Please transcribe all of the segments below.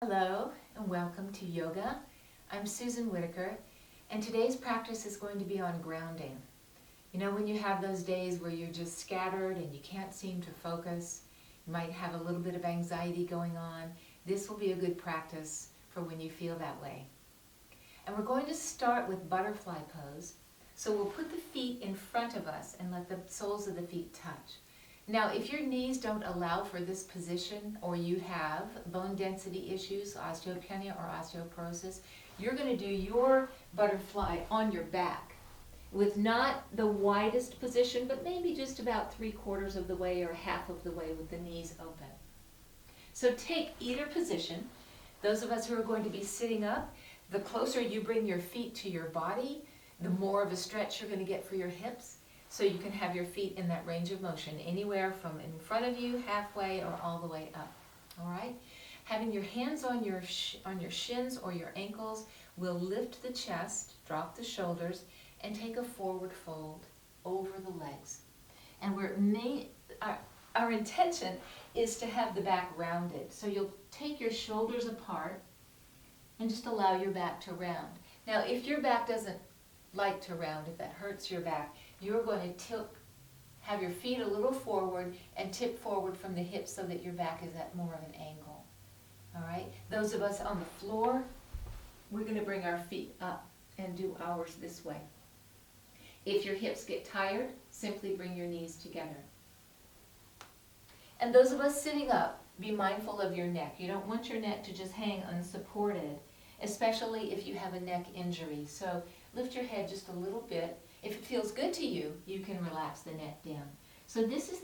Hello and welcome to yoga. I'm Susan Whitaker, and today's practice is going to be on grounding. You know, when you have those days where you're just scattered and you can't seem to focus, you might have a little bit of anxiety going on, this will be a good practice for when you feel that way. And we're going to start with butterfly pose. So we'll put the feet in front of us and let the soles of the feet touch. Now, if your knees don't allow for this position, or you have bone density issues, osteopenia or osteoporosis, you're going to do your butterfly on your back with not the widest position, but maybe just about 3/4 of the way or half of the way with the knees open. So take either position. Those of us who are going to be sitting up, the closer you bring your feet to your body, the more of a stretch you're going to get for your hips. So you can have your feet in that range of motion, anywhere from in front of you, halfway, or all the way up. All right? Having your hands on your shins or your ankles will lift the chest, drop the shoulders, and take a forward fold over the legs. And our intention is to have the back rounded. So you'll take your shoulders apart and just allow your back to round. Now, if your back doesn't like to round, if that hurts your back, you're going to have your feet a little forward and tip forward from the hips so that your back is at more of an angle. All right? Those of us on the floor, we're going to bring our feet up and do ours this way. If your hips get tired, simply bring your knees together. And those of us sitting up, be mindful of your neck. You don't want your neck to just hang unsupported, especially if you have a neck injury. So lift your head just a little bit. If it feels good to you, you can relax the neck down. So this is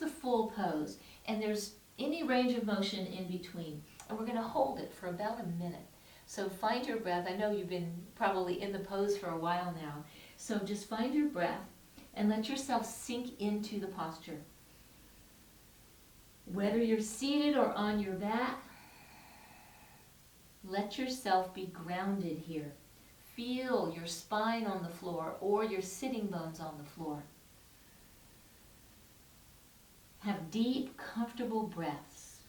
the full pose, and there's any range of motion in between. And we're going to hold it for about a minute. So find your breath. I know you've been probably in the pose for a while now. So just find your breath and let yourself sink into the posture. Whether you're seated or on your back, let yourself be grounded here. Feel your spine on the floor or your sitting bones on the floor. Have deep, comfortable breaths.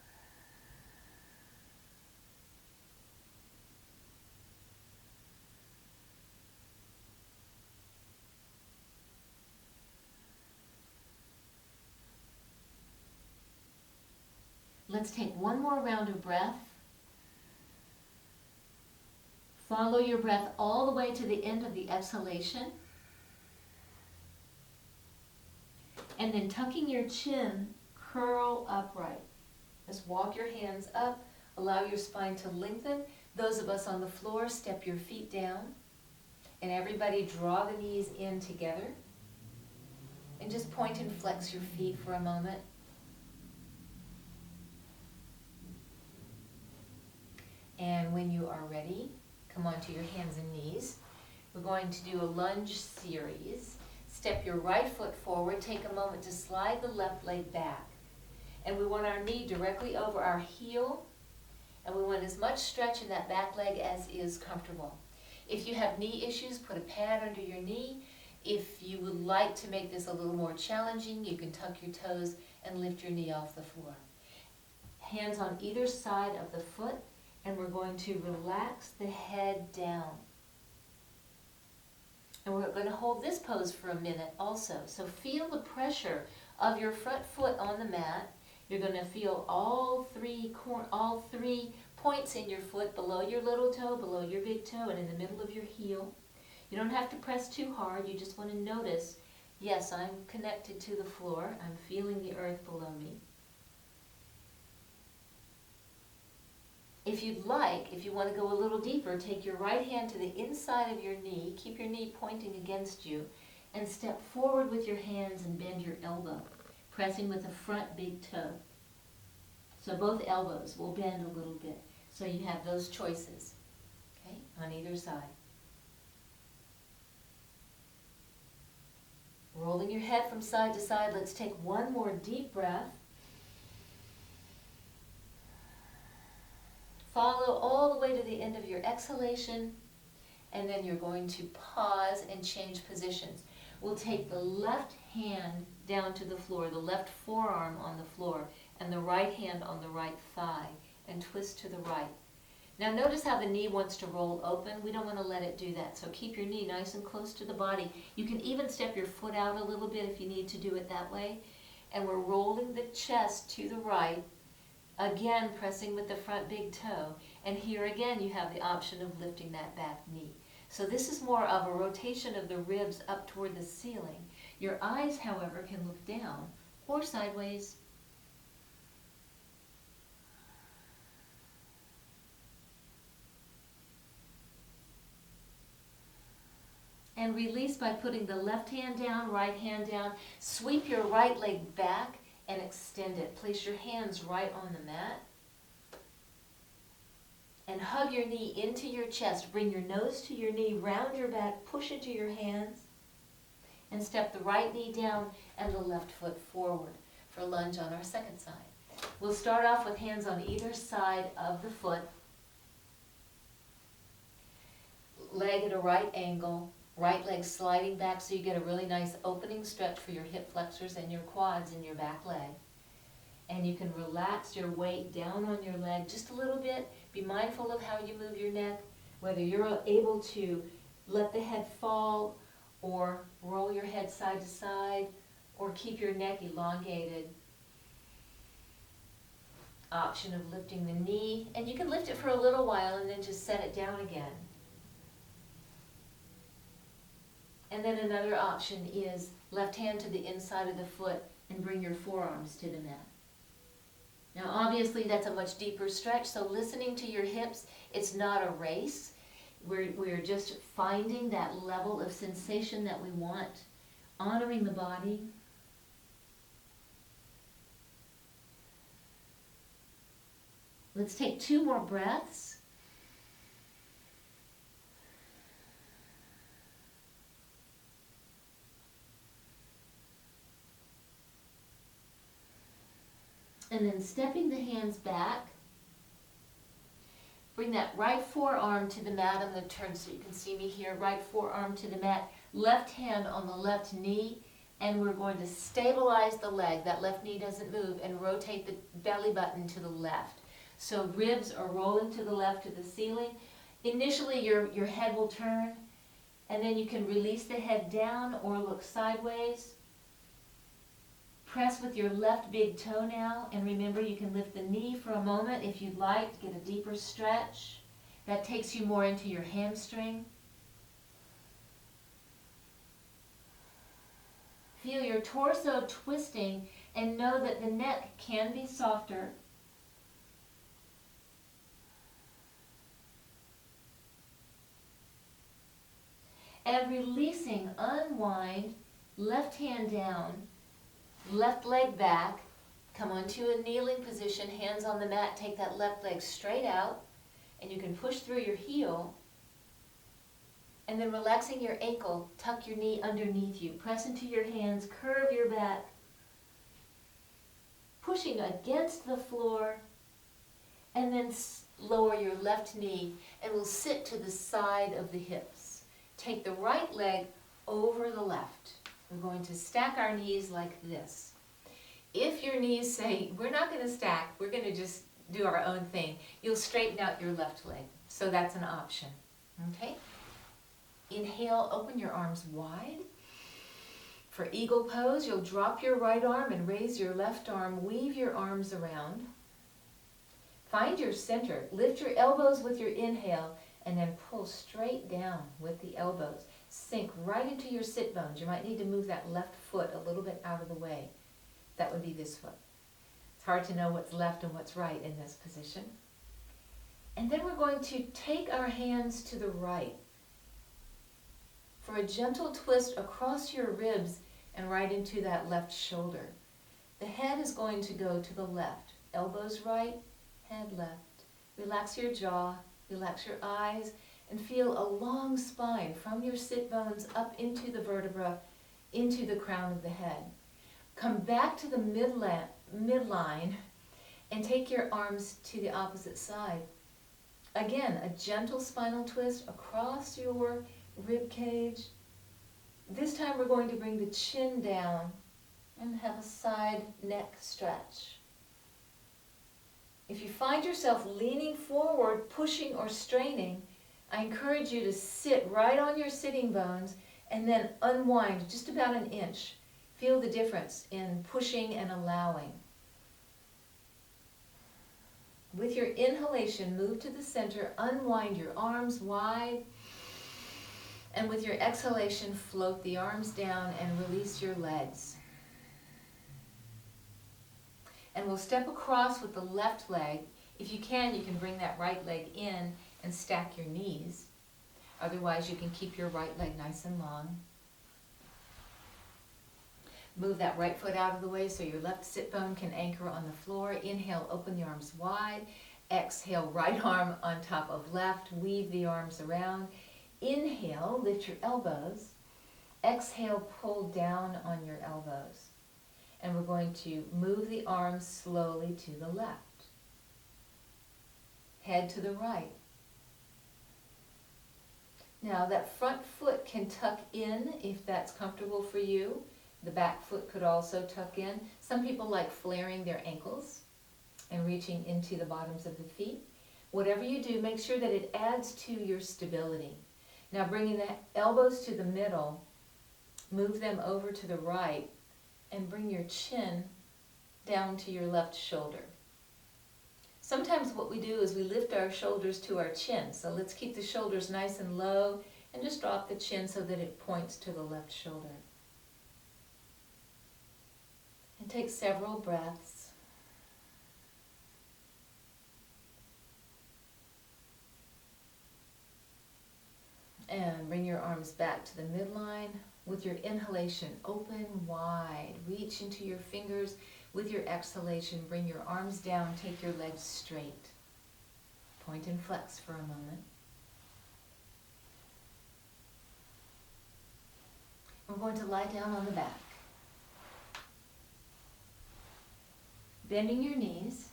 Let's take one more round of breath. Follow your breath all the way to the end of the exhalation. And then tucking your chin, curl upright. Just walk your hands up, allow your spine to lengthen. Those of us on the floor, step your feet down. And everybody draw the knees in together. And just point and flex your feet for a moment. And when you are ready, come onto your hands and knees. We're going to do a lunge series. Step your right foot forward. Take a moment to slide the left leg back. And we want our knee directly over our heel. And we want as much stretch in that back leg as is comfortable. If you have knee issues, put a pad under your knee. If you would like to make this a little more challenging, you can tuck your toes and lift your knee off the floor. Hands on either side of the foot. And we're going to relax the head down. And we're going to hold this pose for a minute also. So feel the pressure of your front foot on the mat. You're going to feel all three points in your foot, below your little toe, below your big toe, and in the middle of your heel. You don't have to press too hard. You just want to notice, yes, I'm connected to the floor. I'm feeling the earth below me. If you'd like, if you want to go a little deeper, take your right hand to the inside of your knee, keep your knee pointing against you, and step forward with your hands and bend your elbow, pressing with the front big toe. So both elbows will bend a little bit. So you have those choices, okay, on either side. Rolling your head from side to side, let's take one more deep breath. Follow all the way to the end of your exhalation, and then you're going to pause and change positions. We'll take the left hand down to the floor, the left forearm on the floor, and the right hand on the right thigh. and twist to the right. Now notice how the knee wants to roll open. We don't want to let it do that. So keep your knee nice and close to the body. You can even step your foot out a little bit if you need to do it that way. And we're rolling the chest to the right, again pressing with the front big toe. And here again you have the option of lifting that back knee. So this is more of a rotation of the ribs up toward the ceiling. Your eyes, however, can look down or sideways. And release by putting the left hand down, right hand down. Sweep your right leg back and extend it. Place your hands right on the mat. And hug your knee into your chest. Bring your nose to your knee, round your back, push into your hands. And step the right knee down and the left foot forward for lunge on our second side. We'll start off with hands on either side of the foot. Leg at a right angle. Right leg sliding back so you get a really nice opening stretch for your hip flexors and your quads in your back leg. And you can relax your weight down on your leg just a little bit. Be mindful of how you move your neck, whether you're able to let the head fall or roll your head side to side or keep your neck elongated. Option of lifting the knee, and you can lift it for a little while and then just set it down again. And then another option is left hand to the inside of the foot and bring your forearms to the mat. Now obviously that's a much deeper stretch, so listening to your hips, it's not a race. We're just finding that level of sensation that we want, honoring the body. Let's take 2 more breaths. And then stepping the hands back, bring that right forearm to the mat. I'm going to turn so you can see me here. Right forearm to the mat, left hand on the left knee, and we're going to stabilize the leg. That left knee doesn't move, and rotate the belly button to the left. So ribs are rolling to the left to the ceiling. Initially your head will turn, and then you can release the head down or look sideways. Press with your left big toe now, and remember you can lift the knee for a moment if you'd like to get a deeper stretch. That takes you more into your hamstring. Feel your torso twisting and know that the neck can be softer. And releasing, unwind, left hand down, left leg back, come onto a kneeling position, hands on the mat, take that left leg straight out, and you can push through your heel, and then relaxing your ankle, tuck your knee underneath you, press into your hands, curve your back, pushing against the floor, and then lower your left knee, and we'll sit to the side of the hips. Take the right leg over the left. We're going to stack our knees like this. If your knees say, we're not going to stack, we're going to just do our own thing, you'll straighten out your left leg. So that's an option. Okay? Inhale, open your arms wide. For eagle pose, you'll drop your right arm and raise your left arm. Weave your arms around. Find your center. Lift your elbows with your inhale and then pull straight down with the elbows. Sink right into your sit bones. You might need to move that left foot a little bit out of the way. That would be this foot. It's hard to know what's left and what's right in this position. And then we're going to take our hands to the right for a gentle twist across your ribs and right into that left shoulder. The head is going to go to the left. Elbows right, head left. Relax your jaw, relax your eyes, and feel a long spine from your sit bones up into the vertebra, into the crown of the head. Come back to the midline and take your arms to the opposite side. Again, a gentle spinal twist across your rib cage. This time we're going to bring the chin down and have a side neck stretch. If you find yourself leaning forward, pushing or straining, I encourage you to sit right on your sitting bones and then unwind just about an inch. Feel the difference in pushing and allowing. With your inhalation, move to the center, unwind your arms wide, and with your exhalation, float the arms down and release your legs. And we'll step across with the left leg. If you can bring that right leg in and stack your knees. Otherwise, you can keep your right leg nice and long. Move that right foot out of the way so your left sit bone can anchor on the floor. Inhale, open the arms wide. Exhale, right arm on top of left. Weave the arms around. Inhale, lift your elbows. Exhale, pull down on your elbows. And we're going to move the arms slowly to the left. Head to the right. Now that front foot can tuck in if that's comfortable for you. The back foot could also tuck in. Some people like flaring their ankles and reaching into the bottoms of the feet. Whatever you do, make sure that it adds to your stability. Now bringing the elbows to the middle, move them over to the right, and bring your chin down to your left shoulder. Sometimes what we do is we lift our shoulders to our chin. So let's keep the shoulders nice and low and just drop the chin so that it points to the left shoulder. And take several breaths. And bring your arms back to the midline. With your inhalation, open wide. Reach into your fingers. With your exhalation, bring your arms down. Take your legs straight. Point and flex for a moment. We're going to lie down on the back. Bending your knees.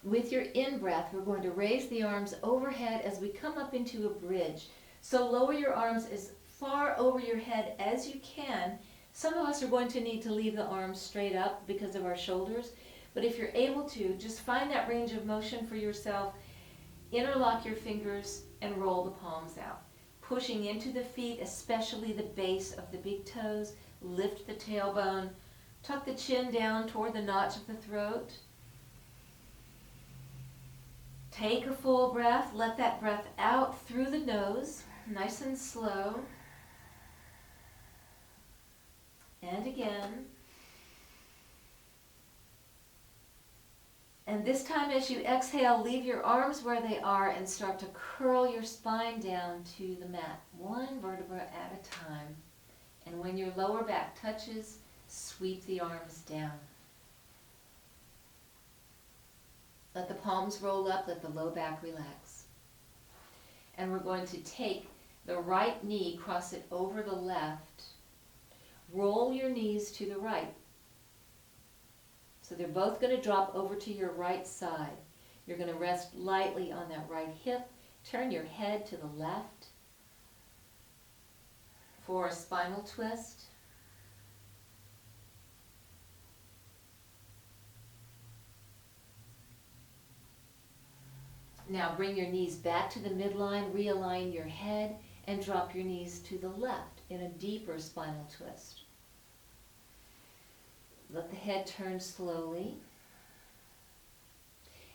With your in-breath, we're going to raise the arms overhead as we come up into a bridge. So lower your arms as far over your head as you can. Some of us are going to need to leave the arms straight up because of our shoulders. But if you're able to, just find that range of motion for yourself. Interlock your fingers and roll the palms out. Pushing into the feet, especially the base of the big toes. Lift the tailbone. Tuck the chin down toward the notch of the throat. Take a full breath. Let that breath out through the nose, nice and slow. And again. And this time as you exhale, leave your arms where they are and start to curl your spine down to the mat, one vertebra at a time. And when your lower back touches, sweep the arms down. Let the palms roll up, let the low back relax. And we're going to take the right knee, cross it over the left. Roll your knees to the right. So they're both going to drop over to your right side. You're going to rest lightly on that right hip. Turn your head to the left for a spinal twist. Now bring your knees back to the midline, realign your head, and drop your knees to the left in a deeper spinal twist. Let the head turn slowly.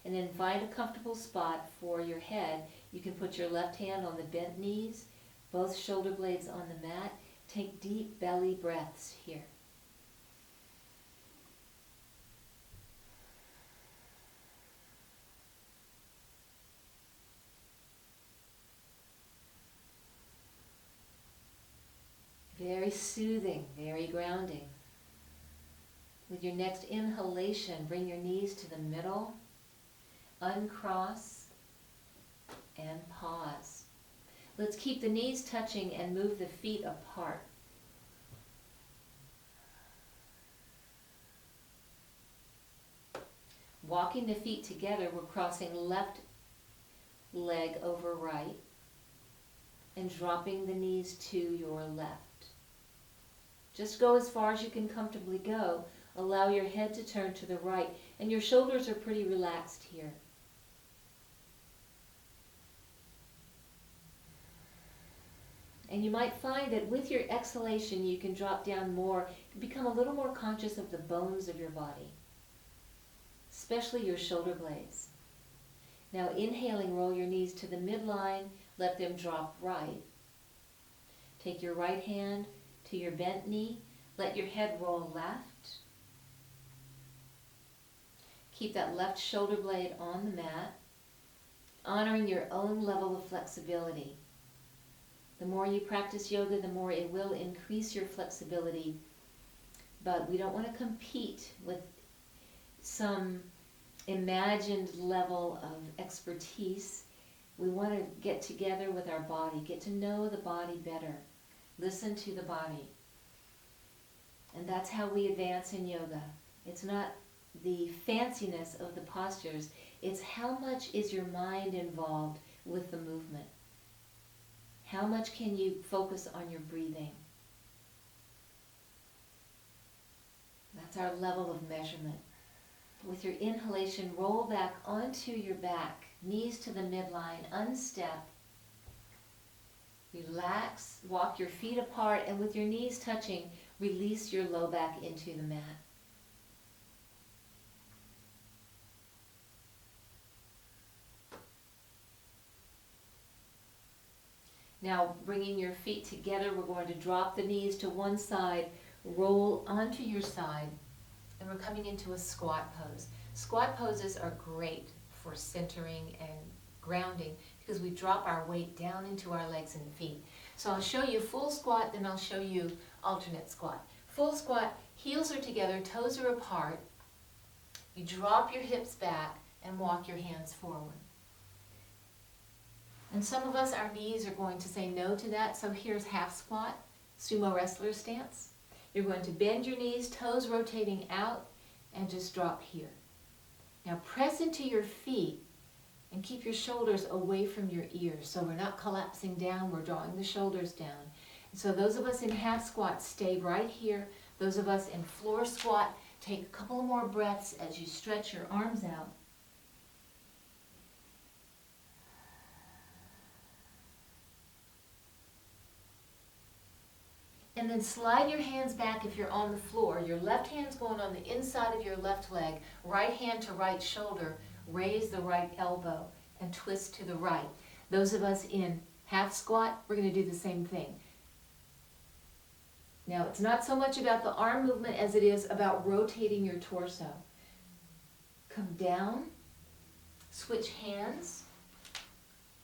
And then find a comfortable spot for your head. You can put your left hand on the bent knees, both shoulder blades on the mat. Take deep belly breaths here. Very soothing, very grounding. With your next inhalation, bring your knees to the middle, uncross, and pause. Let's keep the knees touching and move the feet apart. Walking the feet together, we're crossing left leg over right and dropping the knees to your left. Just go as far as you can comfortably go. Allow your head to turn to the right. And your shoulders are pretty relaxed here. And you might find that with your exhalation, you can drop down more, become a little more conscious of the bones of your body, especially your shoulder blades. Now inhaling, roll your knees to the midline, let them drop right. Take your right hand to your bent knee, let your head roll left. Keep that left shoulder blade on the mat, honoring your own level of flexibility. The more you practice yoga, the more it will increase your flexibility. But we don't want to compete with some imagined level of expertise. We want to get together with our body, get to know the body better, listen to the body. And that's how we advance in yoga. It's not the fanciness of the postures, it's how much is your mind involved with the movement. How much can you focus on your breathing? That's our level of measurement. With your inhalation, roll back onto your back, knees to the midline, unstep. Relax, walk your feet apart, and with your knees touching, release your low back into the mat. Now, bringing your feet together, we're going to drop the knees to one side, roll onto your side, and we're coming into a squat pose. Squat poses are great for centering and grounding because we drop our weight down into our legs and feet. So I'll show you full squat, then I'll show you alternate squat. Full squat, heels are together, toes are apart. You drop your hips back and walk your hands forward. And some of us, our knees are going to say no to that, so here's half squat, sumo wrestler stance. You're going to bend your knees, toes rotating out, and just drop here. Now press into your feet and keep your shoulders away from your ears, so we're not collapsing down, we're drawing the shoulders down. And so those of us in half squat, stay right here. Those of us in floor squat, take a couple more breaths as you stretch your arms out. And then slide your hands back if you're on the floor. Your left hand's going on the inside of your left leg, right hand to right shoulder, raise the right elbow and twist to the right. Those of us in half squat, we're going to do the same thing. Now, it's not so much about the arm movement as it is about rotating your torso. Come down, switch hands,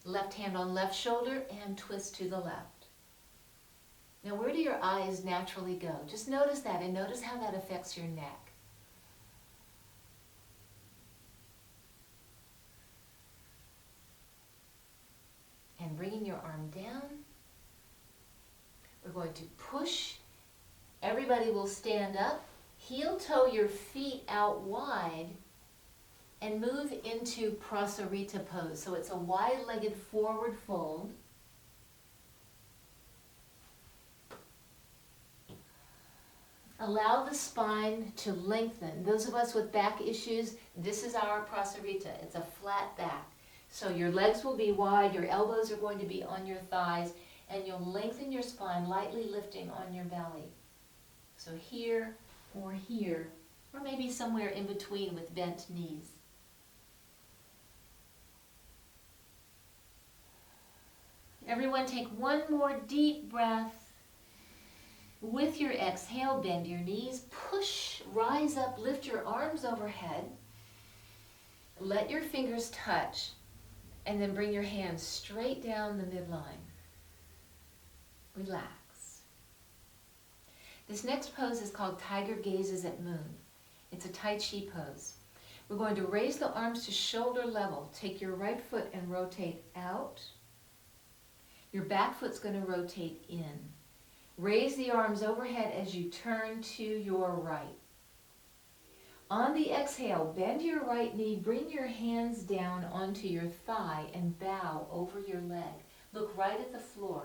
left hand on left shoulder, and twist to the left. Now, where do your eyes naturally go? Just notice that and notice how that affects your neck. And bringing your arm down, we're going to push. Everybody will stand up, heel toe your feet out wide, and move into Prosorita Pose. So it's a wide-legged forward fold. Allow the spine to lengthen. Those of us with back issues, this is our Prosorita. It's a flat back. So your legs will be wide, your elbows are going to be on your thighs, and you'll lengthen your spine, lightly lifting on your belly. So here, or maybe somewhere in between with bent knees. Everyone take one more deep breath. With your exhale, bend your knees, push, rise up, lift your arms overhead. Let your fingers touch, and then bring your hands straight down the midline. Relax. This next pose is called Tiger Gazes at Moon. It's a Tai Chi pose. We're going to raise the arms to shoulder level. Take your right foot and rotate out. Your back foot's going to rotate in. Raise the arms overhead as you turn to your right. On the exhale, bend your right knee, bring your hands down onto your thigh and bow over your leg. Look right at the floor.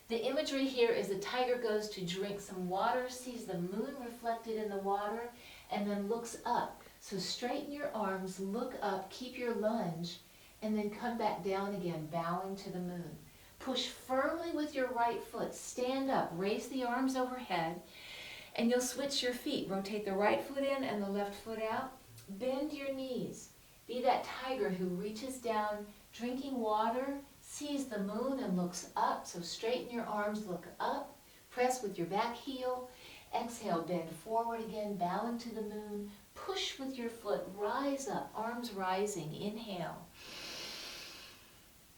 The imagery here is a tiger goes to drink some water, sees the moon reflected in the water, and then looks up So straighten your arms, look up, keep your lunge, and then come back down again, bowing to the moon. Push firmly with your right foot, stand up, raise the arms overhead, and you'll switch your feet. Rotate the right foot in and the left foot out. Bend your knees. Be that tiger who reaches down, drinking water, sees the moon and looks up. So straighten your arms, look up, press with your back heel. Exhale, bend forward again, bowing to the moon. Push with your foot, rise up, arms rising. Inhale.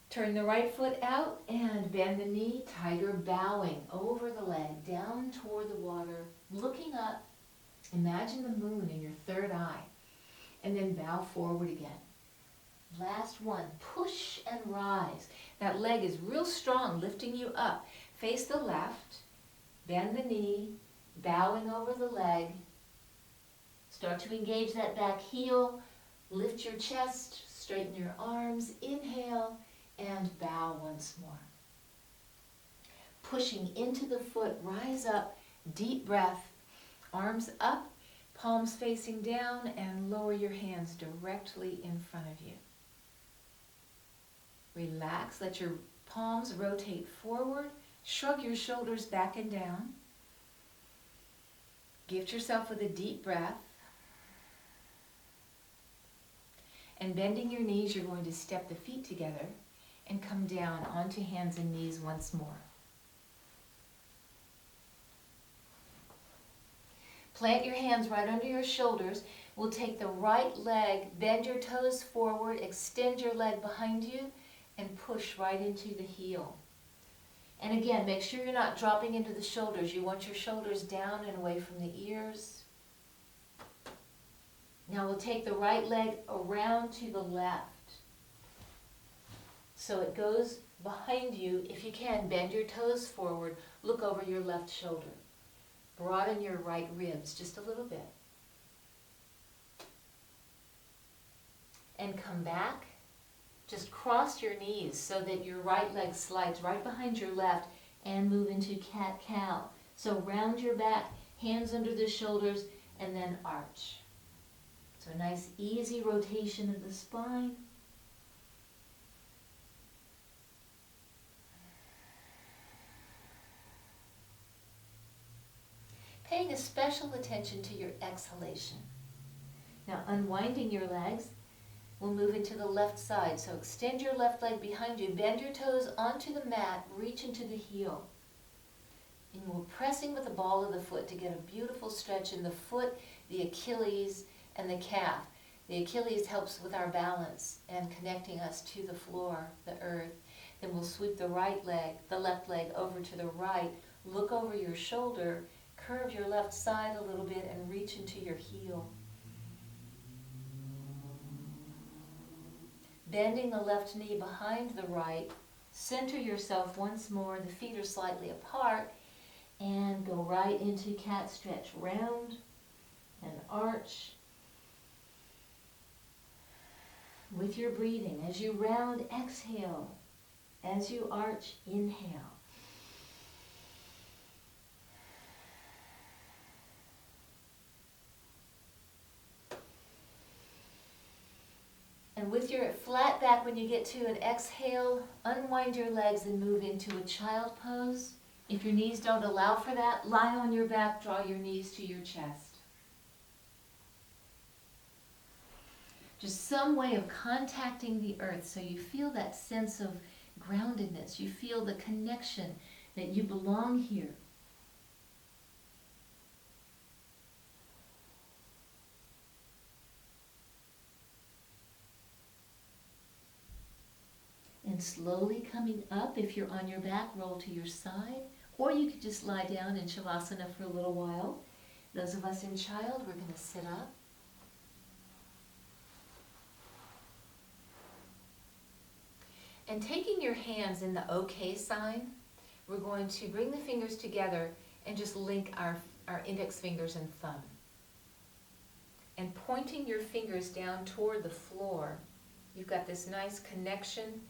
Turn the right foot out and bend the knee, tiger bowing over the leg, down toward the water, looking up. Imagine the moon in your third eye, and then bow forward again. Last one, push and rise. That leg is real strong, lifting you up. Face the left, bend the knee, bowing over the leg. Start to engage that back heel, lift your chest, straighten your arms, inhale, and bow once more. Pushing into the foot, rise up, deep breath, arms up, palms facing down, and lower your hands directly in front of you. Relax, let your palms rotate forward, shrug your shoulders back and down. Gift yourself with a deep breath. And bending your knees, you're going to step the feet together and come down onto hands and knees once more. Plant your hands right under your shoulders. We'll take the right leg, bend your toes forward, extend your leg behind you, and push right into the heel. And again, make sure you're not dropping into the shoulders. You want your shoulders down and away from the ears. Now we'll take the right leg around to the left. So it goes behind you. If you can, bend your toes forward, look over your left shoulder. Broaden your right ribs just a little bit. And come back. Just cross your knees so that your right leg slides right behind your left and move into cat-cow. So round your back, hands under the shoulders, and then arch. So a nice easy rotation of the spine. Paying a special attention to your exhalation. Now unwinding your legs, we'll move into the left side. So extend your left leg behind you, bend your toes onto the mat, reach into the heel. And we're pressing with the ball of the foot to get a beautiful stretch in the foot, the Achilles, and the calf. The Achilles helps with our balance and connecting us to the floor, the earth. Then we'll sweep the left leg over to the right, look over your shoulder, curve your left side a little bit and reach into your heel. Bending the left knee behind the right, center yourself once more, the feet are slightly apart, and go right into cat stretch. Round and arch. With your breathing, as you round, exhale. As you arch, inhale. And with your flat back, when you get to an exhale, unwind your legs and move into a child pose. If your knees don't allow for that, lie on your back, draw your knees to your chest. Just some way of contacting the earth so you feel that sense of groundedness. You feel the connection that you belong here. And slowly coming up, if you're on your back, roll to your side. Or you could just lie down in Shavasana for a little while. Those of us in child, we're going to sit up. And taking your hands in the OK sign, we're going to bring the fingers together and just link our index fingers and thumb. And pointing your fingers down toward the floor, you've got this nice connection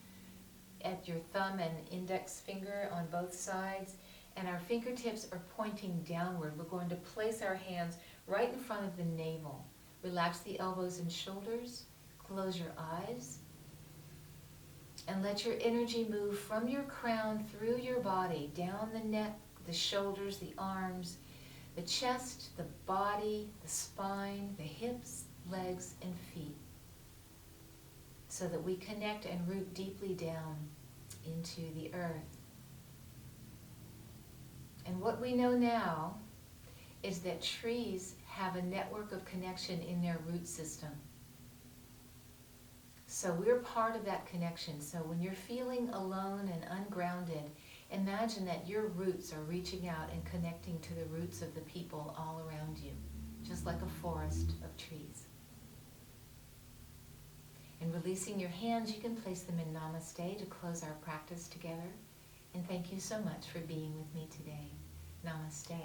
at your thumb and index finger on both sides, and our fingertips are pointing downward. We're going to place our hands right in front of the navel, Relax the elbows and shoulders. Close your eyes. And let your energy move from your crown through your body, down the neck, the shoulders, the arms, the chest, the body, the spine, the hips, legs, and feet, so that we connect and root deeply down into the earth. And what we know now is that trees have a network of connection in their root system. So we're part of that connection. So when you're feeling alone and ungrounded, imagine that your roots are reaching out and connecting to the roots of the people all around you, just like a forest of trees. And releasing your hands, you can place them in Namaste to close our practice together. And thank you so much for being with me today. Namaste.